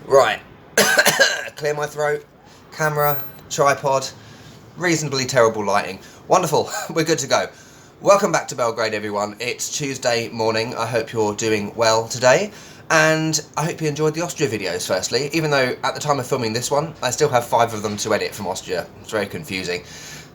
Right, clear my throat, camera, tripod, reasonably terrible lighting. Wonderful, we're good to go. Welcome back to Belgrade, everyone. It's Tuesday morning. I hope you're doing well today. And I hope you enjoyed the Austria videos, firstly. Even though at the time of filming this one, I still have 5 of them to edit from Austria. It's very confusing.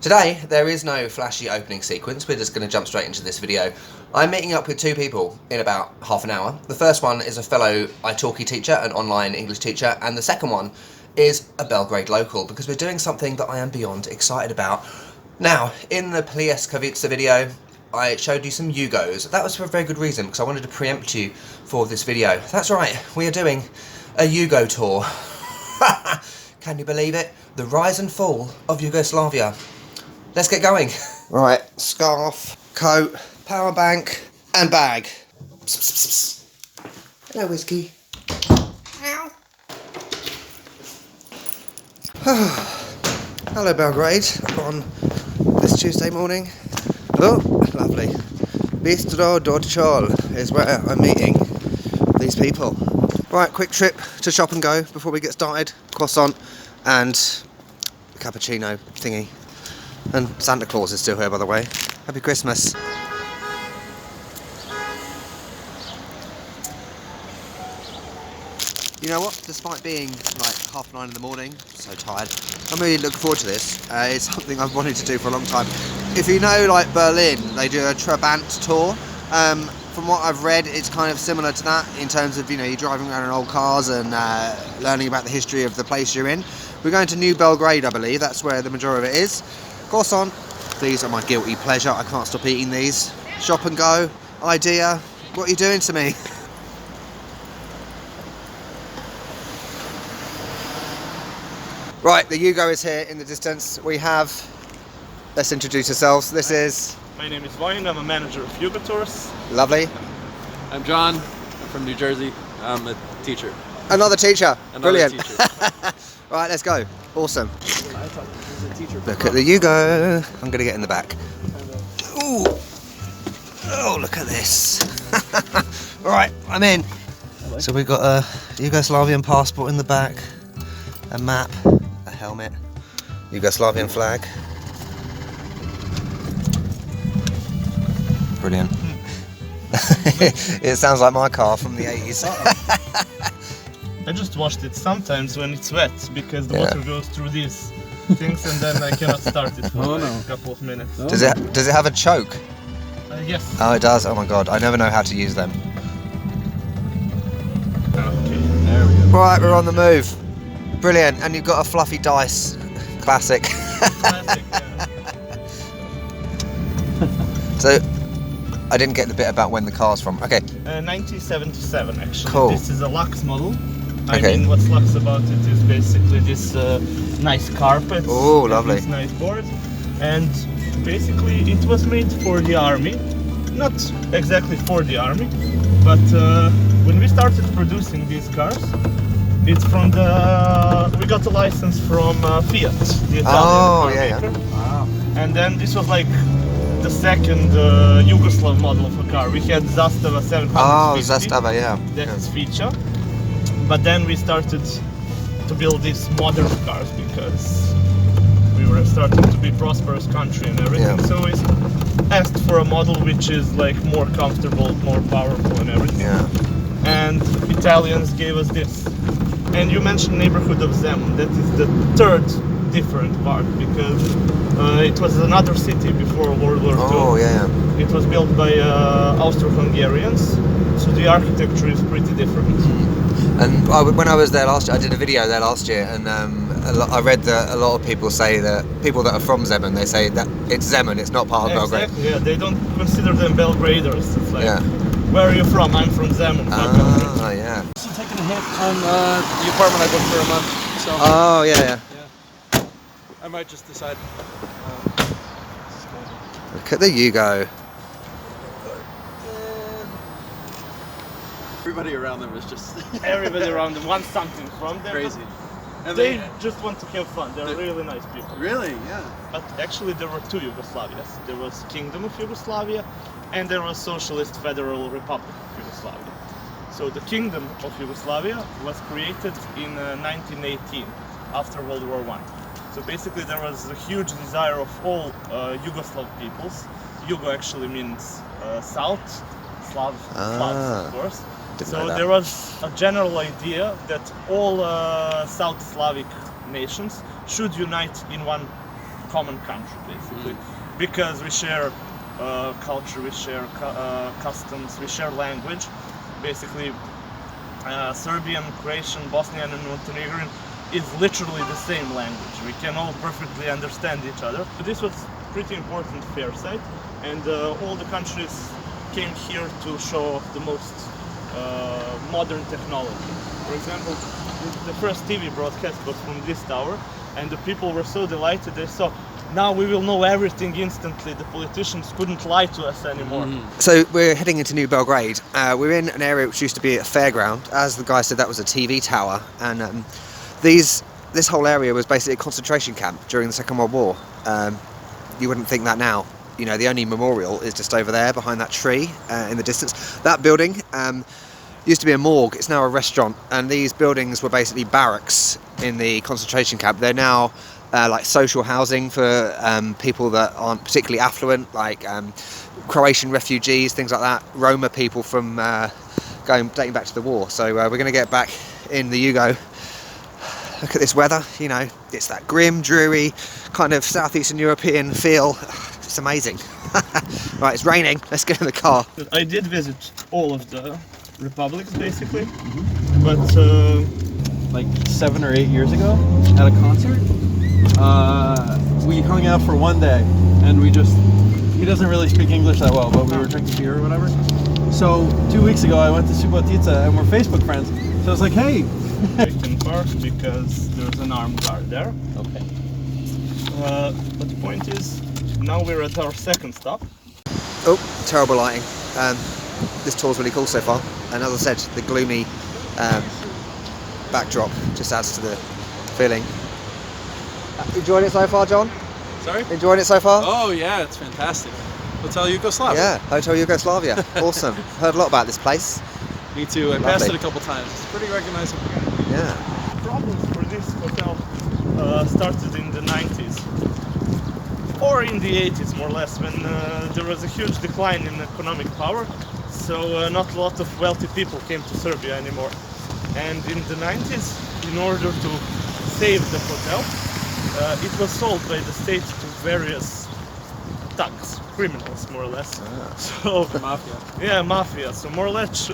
Today, there is no flashy opening sequence. We're just going to jump straight into this video. I'm meeting up with 2 people in about half an hour. The first one is a fellow italki teacher, an online English teacher, and the second one is a Belgrade local, because we're doing something that I am beyond excited about. Now, in the Pljeskavica video, I showed you some Yugos. That was for a very good reason, because I wanted to preempt you for this video. That's right, we are doing a Yugo tour. Can you believe it? The rise and fall of Yugoslavia. Let's get going. Right, scarf, coat, power bank, and bag. Psst, psst, psst. Hello, Whiskey. Ow. Hello, Belgrade, on this Tuesday morning. Oh, lovely. Bistro Dorchol is where I'm meeting these people. Right, quick trip to Shop and Go before we get started. Croissant and a cappuccino thingy. And Santa Claus is still here, by the way. Happy Christmas. You know what? Despite being like 9:30 in the morning, so tired, I'm really looking forward to this. It's something I've wanted to do for a long time. If you know, like Berlin, they do a Trabant tour. From what I've read, it's kind of similar to that in terms of, you know, you're driving around in old cars and learning about the history of the place you're in. We're going to New Belgrade, I believe. That's where the majority of it is. Croissant. These are my guilty pleasure. I can't stop eating these. Shop and Go. Idea. What are you doing to me? Right, the Yugo is here in the distance. We have... Let's introduce ourselves. This is... My name is Vojin. I'm a manager of YUGOTOUR. Lovely. I'm John. I'm from New Jersey. I'm a teacher. Another teacher. Another Brilliant. teacher. Right, let's go. Awesome. Look at the Yugo. I'm going to get in the back. Ooh. Oh, look at this. Right, I'm in. So we've got a Yugoslavian passport in the back, a map, a helmet, Yugoslavian flag. Brilliant. It sounds like my car from the 80s. I just washed it sometimes when it's wet, because the water goes through these things and then I cannot start it for a couple of minutes. Does it have a choke? Yes. Oh, it does. Oh my god, I never know how to use them. Okay, there we go. Right, we're on the move. Brilliant, and you've got a fluffy dice. Classic. Classic, yeah. So, I didn't get the bit about when the car's from. Okay. 1977 actually. Cool. This is a Lux model. I Okay. mean, what's Lux about it is basically this nice carpet. Oh, lovely. This nice board. And basically it was made for the army. Not exactly for the army, but when we started producing these cars, it's from the... We got a license from Fiat, the Italian car maker. Wow. And then this was like the second Yugoslav model of a car. We had Zastava 750. Oh, Zastava, yeah. That's feature. But then we started to build these modern cars because we were starting to be a prosperous country and everything. Yeah. So we asked for a model which is like more comfortable, more powerful and everything. Yeah. And Italians gave us this. And you mentioned neighborhood of Zemun. That is the third different part, because it was another city before World War II. Oh, yeah. It was built by Austro-Hungarians, so the architecture is pretty different. And when I was there last year, I did a video there last year, and I read that a lot of people say that, people that are from Zemun, they say that it's Zemun, it's not part of Belgrade. Exactly, yeah, they don't consider them Belgraders. It's like, where are you from? I'm from Zemun. Ah, yeah. I'm taking a hit on the apartment I booked for a month. So Oh, yeah. I might just decide. Look at the Yugo. Everybody around them is just Everybody around them wants something from them. crazy. And They just want to have fun. They're really nice people. really, yeah. But actually there were 2 Yugoslavias. There was Kingdom of Yugoslavia and there was Socialist Federal Republic of Yugoslavia. So the Kingdom of Yugoslavia was created in 1918, after World War I. So basically there was a huge desire of all Yugoslav peoples. Yugo actually means south, Slavs of course. So there was a general idea that all South Slavic nations should unite in one common country, basically, because we share culture, we share customs, we share language. Basically, Serbian, Croatian, Bosnian, and Montenegrin is literally the same language. We can all perfectly understand each other. This was pretty important fair site, and all the countries came here to show off the most modern technology. For example, the first TV broadcast was from this tower, and the people were so delighted. They saw, now we will know everything instantly. The politicians couldn't lie to us anymore. So we're heading into New Belgrade. We're in an area which used to be a fairground. As the guy said, that was a TV tower, and this whole area was basically a concentration camp during the Second World War. You wouldn't think that now. You know, the only memorial is just over there behind that tree in the distance. That building used to be a morgue. It's now a restaurant, and these buildings were basically barracks in the concentration camp. They're now like social housing for people that aren't particularly affluent, like Croatian refugees, things like that, Roma people from dating back to the war. So we're going to get back in the Yugo. Look at this weather, you know, it's that grim, dreary, kind of southeastern European feel. It's amazing. Right, it's raining, let's get in the car. I did visit all of the republics, basically, but like 7 or 8 years ago at a concert, we hung out for one day, and he doesn't really speak English that well, but we were drinking beer or whatever. So 2 weeks ago I went to Subotica, and we're Facebook friends, so I was like, hey. We can park because there's an armed guard there. Okay. But the point is, now we're at our second stop. Oh, terrible lighting. This tour's really cool so far, and as I said, the gloomy backdrop just adds to the feeling. Enjoying it so far, John? Sorry? Enjoying it so far? Oh yeah, it's fantastic. Hotel Yugoslavia. Yeah, Hotel Yugoslavia. Awesome. Heard a lot about this place. Me too. I passed it a couple times. It's pretty recognizable. Yeah. Problems for this hotel started in the 90s, or in the 80s more or less, when there was a huge decline in economic power, so not a lot of wealthy people came to Serbia anymore. And in the 90s, in order to save the hotel, it was sold by the state to various thugs, criminals more or less. So Mafia. yeah, mafia. So more or less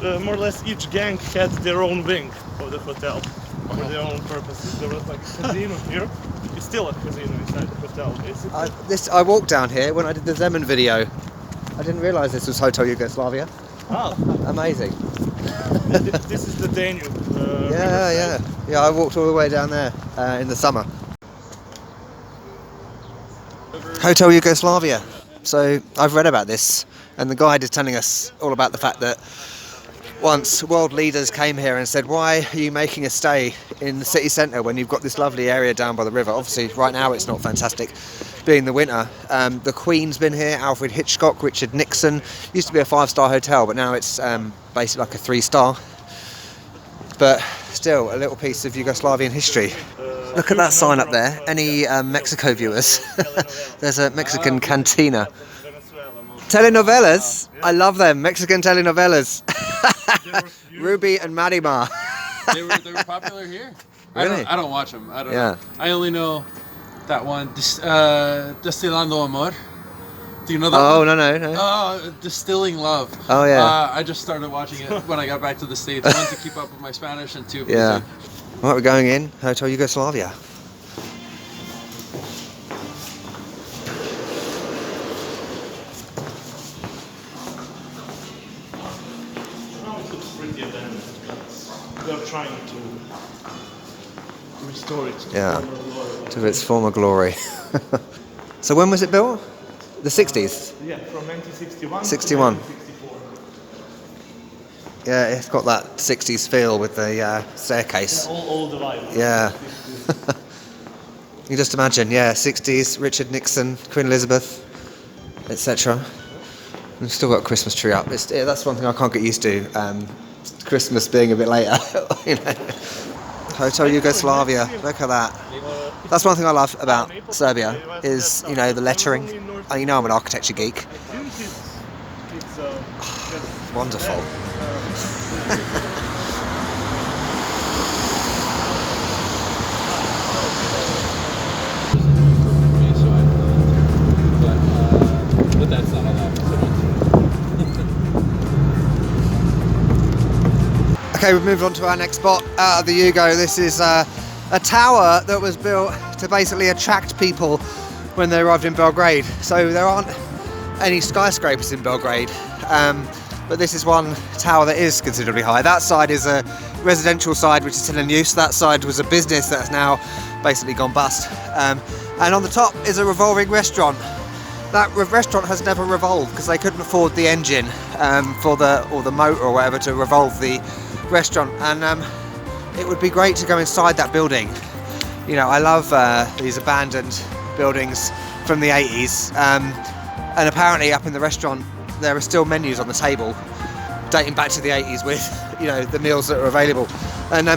each gang had their own wing of the hotel for their own purposes. There was like a casino here. It's still a casino inside the hotel, basically. I walked down here when I did the Zeman video. I didn't realise this was Hotel Yugoslavia. Oh, Amazing. this is the Danube. Yeah, I walked all the way down there in the summer. Hotel Yugoslavia. So I've read about this, and the guide is telling us all about the fact that once world leaders came here and said, why are you making a stay in the city centre when you've got this lovely area down by the river? Obviously right now it's not fantastic being the winter. The Queen's been here, Alfred, Hitchcock, Richard Nixon. Used to be a 5-star hotel, but now it's basically like a 3-star. But still a little piece of Yugoslavian history. Look at that sign up there. Any Mexico viewers? There's a Mexican cantina. Telenovelas? I love them. Mexican telenovelas. Ruby and Marimar. They were popular here. Really? I don't watch them. I don't know. I only know that one, Destilando Amor. Do you know that one? No. Oh, Distilling Love. Oh, yeah. I just started watching it when I got back to the States. One, to keep up with my Spanish, and two, Yeah. Right, we're going in. Hotel Yugoslavia. It looks pretty abandoned, but they're trying to restore it to former glory. To its former glory. So when was it built? The 60s? Yeah, from 1961 61. to 1964. Yeah, it's got that 60s feel with the staircase. All the vibes. Yeah. You just imagine, 60s, Richard Nixon, Queen Elizabeth, etc. We've still got a Christmas tree up. That's one thing I can't get used to. Christmas being a bit later. You know. Hotel Yugoslavia. Look at that. That's one thing I love about Serbia is, you know, the lettering. You know I'm an architecture geek. Wonderful. But that's not allowed. Okay, we've moved on to our next spot out of the Yugo. This is a tower that was built to basically attract people when they arrived in Belgrade. So there aren't any skyscrapers in Belgrade, but this is one tower that is considerably high. That side is a residential side which is still in use. That side was a business that's now basically gone bust. And on the top is a revolving restaurant. That restaurant has never revolved because they couldn't afford the engine or the motor or whatever to revolve the restaurant, and it would be great to go inside that building. You know, I love these abandoned buildings from the 80s, and apparently up in the restaurant there are still menus on the table dating back to the 80s with, you know, the meals that are available. And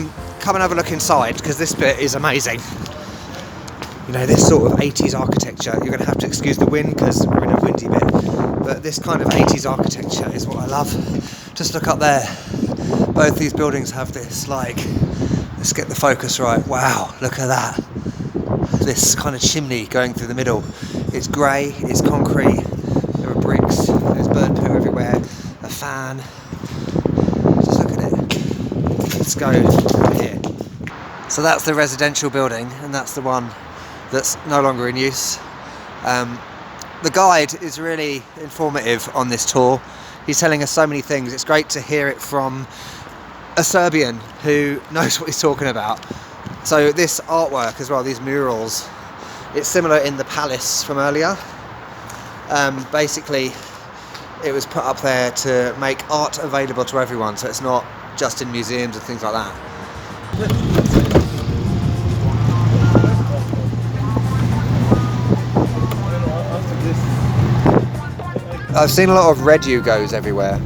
come and have a look inside because this bit is amazing. You know, this sort of 80s architecture, you're going to have to excuse the wind because we're in a windy bit, but this kind of 80s architecture is what I love. Just look up there. Both these buildings have this, like, let's get the focus right. Wow, look at that. This kind of chimney going through the middle. It's grey, it's concrete, there are bricks, there's bird poo everywhere, a fan. Just look at it. Let's go here. So that's the residential building, and that's the one that's no longer in use. The guide is really informative on this tour. He's telling us so many things. It's great to hear it from a Serbian who knows what he's talking about. So this artwork as well, these murals, it's similar in the palace from earlier. Basically, it was put up there to make art available to everyone, so it's not just in museums and things like that. I've seen a lot of red Yugos everywhere.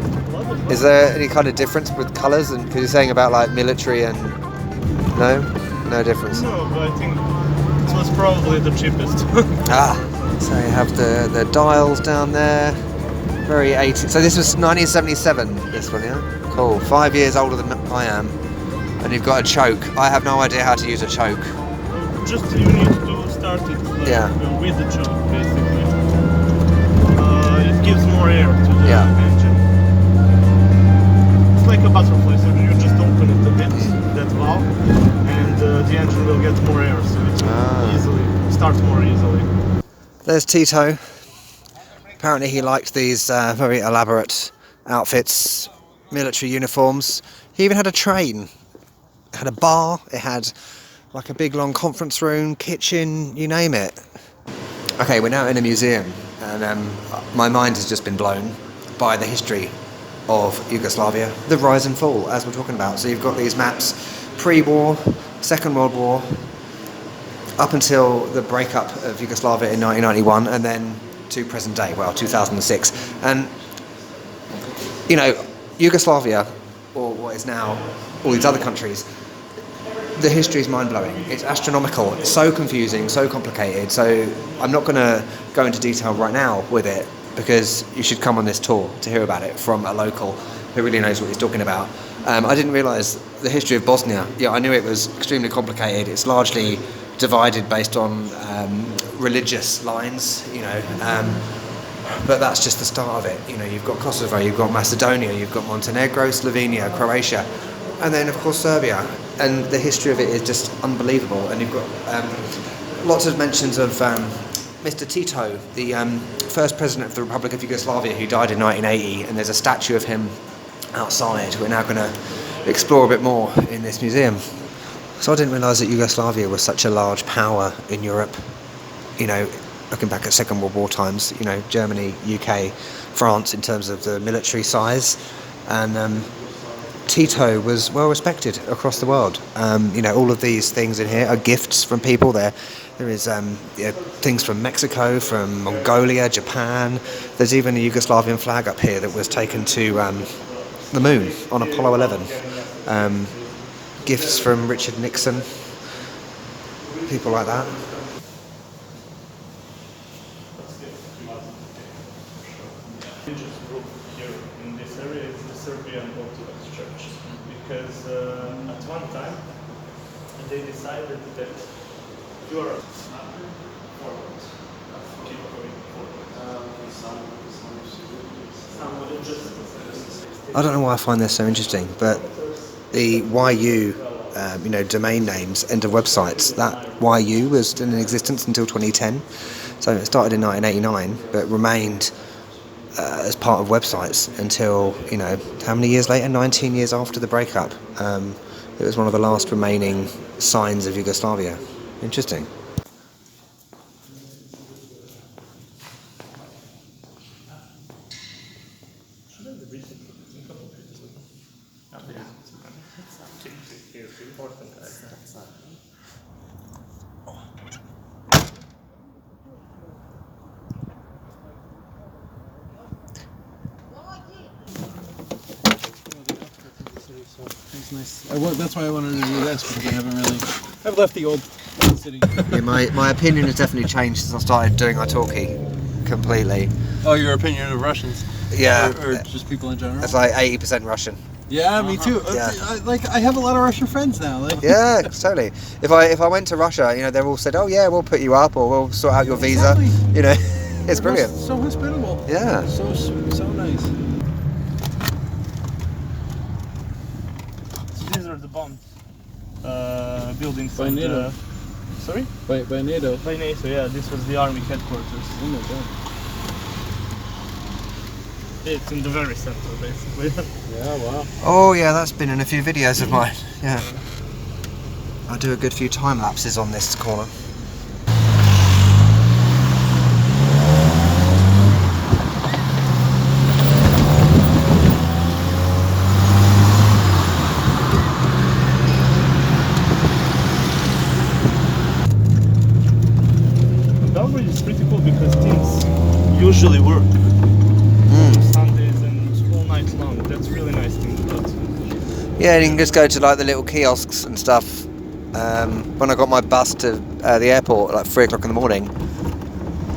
Is there any kind of difference with colours? And because you're saying about like military and no difference. No, but I think it was probably the cheapest. So you have the dials down there. Very 80s. So this was 1977. This one, yeah. Cool. 5 years older than I am, and you've got a choke. I have no idea how to use a choke. Just you need to start it with the choke, basically. It gives more air to the engine. It's like a butterfly, so you just open it a bit, that valve, and the engine will get more air, so it will easily start more easily. There's Tito. Apparently he liked these very elaborate outfits, military uniforms. He even had a train. It had a bar, it had like a big long conference room, kitchen, you name it. Okay, we're now in a museum, and my mind has just been blown by the history of Yugoslavia, the rise and fall, as we're talking about. So you've got these maps, pre-war, Second World War, up until the breakup of Yugoslavia in 1991, and then to present day, well, 2006. And, you know, Yugoslavia, or what is now all these other countries, the history is mind-blowing. It's astronomical. It's so confusing, so complicated. So I'm not going to go into detail right now with it, because you should come on this tour to hear about it from a local who really knows what he's talking about. I didn't realise the history of Bosnia. Yeah, I knew it was extremely complicated. It's largely divided based on religious lines, you know, but that's just the start of it. You know, you've got Kosovo, you've got Macedonia, you've got Montenegro, Slovenia, Croatia, and then of course Serbia. And the history of it is just unbelievable. And you've got lots of mentions of Mr. Tito, the first president of the Republic of Yugoslavia, who died in 1980, and there's a statue of him outside. We're now going to explore a bit more in this museum. So I didn't realise that Yugoslavia was such a large power in Europe. You know, looking back at Second World War times, you know, Germany, UK, France in terms of the military size, and Tito was well respected across the world. You know, all of these things in here are gifts from people. There is things from Mexico, from Mongolia, Japan. There's even a Yugoslavian flag up here that was taken to the moon on Apollo 11. Gifts from Richard Nixon, people like that. Religious group here in this area is the Serbian Orthodox Church, because at one time they decided that Europe forward, keep going forward. I don't know why I find this so interesting, but the YU, domain names, end of websites, that YU was in existence until 2010. So it started in 1989, but remained as part of websites until, how many years later? 19 years after the breakup. It was one of the last remaining signs of Yugoslavia. Interesting. Nice. That's why I wanted to do this, because I've left the old city. Yeah, my opinion has definitely changed since I started doing italki completely. Oh, your opinion of Russians? Yeah. Or just people in general? It's like 80% Russian. Yeah, me too. Yeah. I have a lot of Russian friends now. Yeah, totally. If I went to Russia, they're all said, oh yeah, we'll put you up, or we'll sort out your visa. Exactly. It's brilliant. So hospitable. Yeah. So nice. These are the bomb buildings. By NATO. Sorry? By NATO. By NATO, yeah. This was the army headquarters. Oh my god. It's in the very center, basically. Yeah, wow. Oh yeah, that's been in a few videos of mine. Yeah. I do a good few time lapses on this corner. Belgrade is pretty cool because teams usually work Sundays and all night long. That's really nice thing about it. Yeah, and you can just go to like the little kiosks and stuff. When I got my bus to the airport at like 3 o'clock in the morning,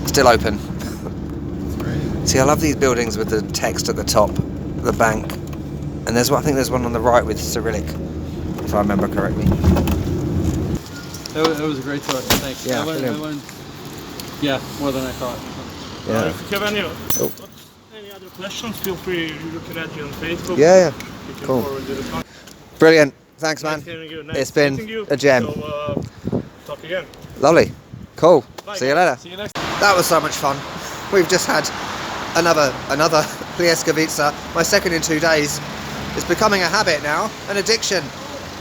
still open. That's great. See, I love these buildings with the text at the top, the bank, and I think there's one on the right with Cyrillic, if I remember correctly. That was a great tour. Thanks. Yeah, I learned more than I thought. Yeah. If you have any other questions, feel free. You can add me on Facebook. Yeah. You can Cool. forward the response. Brilliant. Thanks, man. Nice hearing you. Nice It's been meeting you. a gem. So, talk again. Lovely. Cool. Bye. See you later. See you next. That was so much fun. We've just had another Plieskovica, my second in 2 days. It's becoming a habit now, an addiction.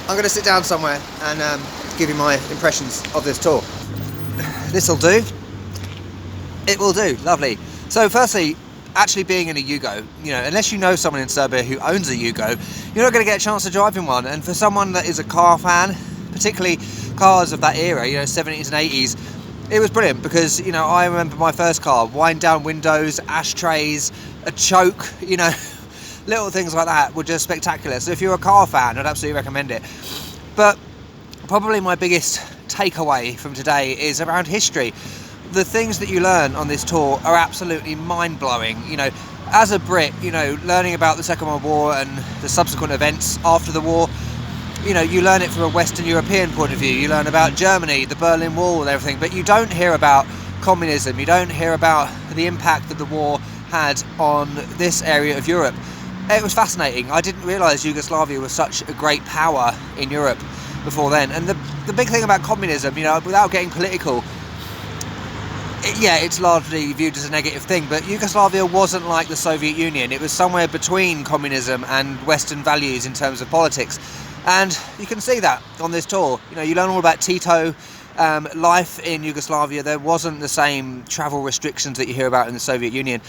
I'm going to sit down somewhere and give you my impressions of this tour. This'll do. It will do. Lovely. So firstly, actually being in a Yugo, unless you know someone in Serbia who owns a Yugo, you're not going to get a chance to drive in one. And for someone that is a car fan, particularly cars of that era, 70s and 80s, it was brilliant because, I remember my first car, wind down windows, ashtrays, a choke, little things like that were just spectacular. So if you're a car fan, I'd absolutely recommend it. But probably my biggest takeaway from today is around history. The things that you learn on this tour are absolutely mind-blowing. As a Brit, learning about the Second World War and the subsequent events after the war, you learn it from a Western European point of view. You learn about Germany, the Berlin Wall and everything, but you don't hear about communism. You don't hear about the impact that the war had on this area of Europe. It was fascinating. I didn't realise Yugoslavia was such a great power in Europe before then. And the big thing about communism, without getting political, it's largely viewed as a negative thing, but Yugoslavia wasn't like the Soviet Union. It was somewhere between communism and Western values in terms of politics. And you can see that on this tour. You learn all about Tito, life in Yugoslavia. There wasn't the same travel restrictions that you hear about in the Soviet Union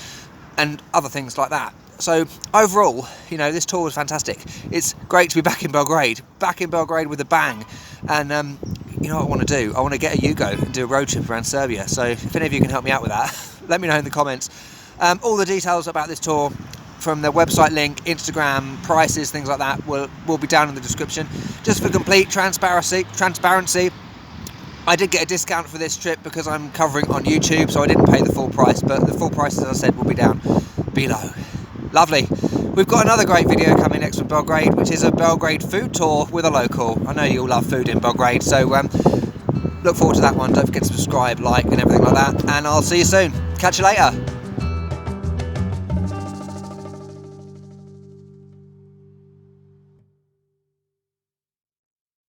and other things like that. So overall, this tour was fantastic. It's great to be back in Belgrade with a bang. And you know what I want to do? I want to get a Yugo and do a road trip around Serbia. So if any of you can help me out with that, let me know in the comments. All the details about this tour from their website link, Instagram, prices, things like that will be down in the description. Just for complete transparency, I did get a discount for this trip because I'm covering on YouTube, so I didn't pay the full price, but the full price, as I said, will be down below. Lovely. We've got another great video coming next from Belgrade, which is a Belgrade food tour with a local. I know you all love food in Belgrade, so look forward to that one. Don't forget to subscribe, like, and everything like that, and I'll see you soon. Catch you later.